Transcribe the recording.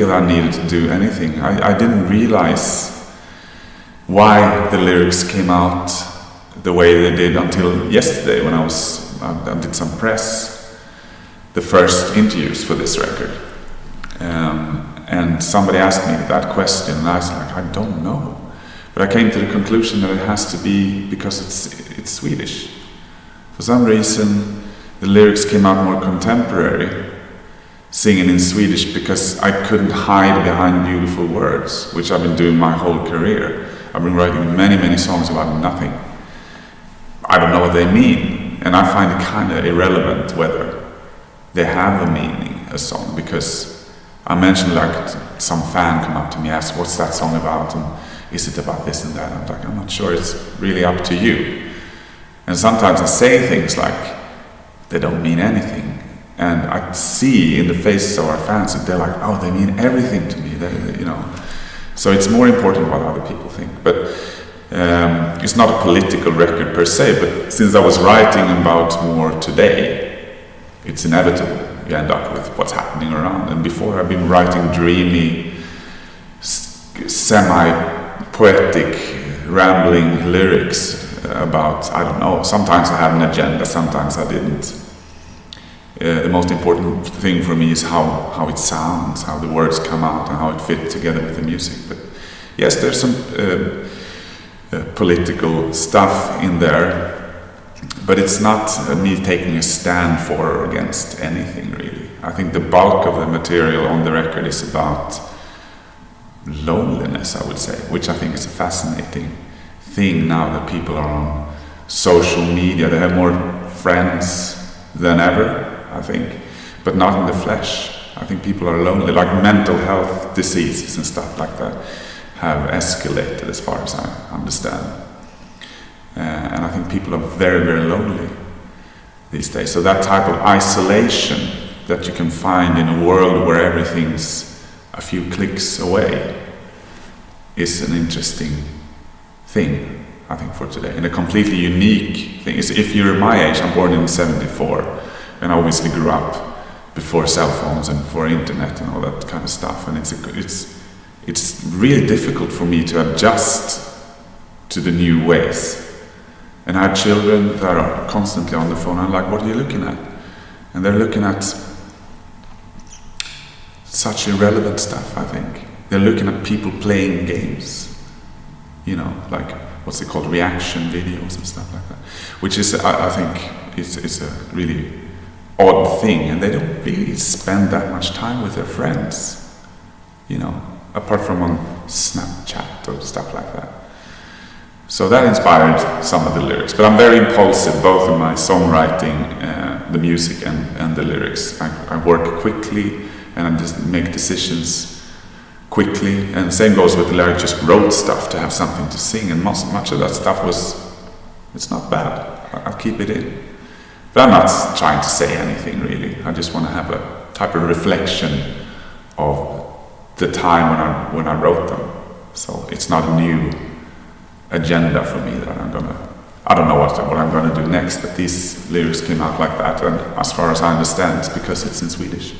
feel I needed to do anything. I didn't realize why the lyrics came out the way they did until yesterday when I did some press, the first interviews for this record. And somebody asked me that question, and I was like, I don't know. But I came to the conclusion that it has to be because it's Swedish. For some reason, the lyrics came out more contemporary, singing in Swedish, because I couldn't hide behind beautiful words, which I've been doing my whole career. I've been writing many, many songs about nothing. I don't know what they mean, and I find it kind of irrelevant whether they have a meaning, a song, because I mentioned, like, some fan come up to me and ask, what's that song about, and is it about this and that? I'm like, I'm not sure, it's really up to you. And sometimes I say things like, they don't mean anything. And I see in the faces of our fans that they're like, oh, they mean everything to me, you know. So it's more important what other people think. But it's not a political record per se, but since I was writing about more today, it's inevitable. You end up with what's happening around. And before, I've been writing dreamy, semi-poetic, rambling lyrics about, I don't know, sometimes I had an agenda, sometimes I didn't. The most important thing for me is how it sounds, how the words come out, and how it fits together with the music. But yes, there's some political stuff in there, but it's not me taking a stand for or against anything, really. I think the bulk of the material on the record is about loneliness, I would say, which I think is a fascinating thing now that people are on social media. They have more friends than ever, I think, but not in the flesh. I think people are lonely, like mental health diseases and stuff like that have escalated as far as I understand. And I think people are very, very lonely these days. So that type of isolation that you can find in a world where everything's a few clicks away is an interesting thing, I think, for today. And a completely unique thing is, if you're my age, I'm born in '74, and I obviously grew up before cell phones and before internet and all that kind of stuff. And it's really difficult for me to adjust to the new ways. And I have children that are constantly on the phone. I'm like, what are you looking at? And they're looking at such irrelevant stuff, I think. They're looking at people playing games, you know, like, what's it called, reaction videos and stuff like that, which is, I think, is a really odd thing. And they don't really spend that much time with their friends, you know, apart from on Snapchat or stuff like that. So that inspired some of the lyrics. But I'm very impulsive, both in my songwriting, the music and the lyrics. I work quickly, and I just make decisions quickly. And the same goes with the lyrics. Just wrote stuff to have something to sing, and much of that stuff it's not bad. I'll keep it in. But I'm not trying to say anything, really. I just want to have a type of reflection of the time when I wrote them. So it's not a new agenda for me that I don't know what I'm gonna do next, but these lyrics came out like that, and as far as I understand, it's because it's in Swedish.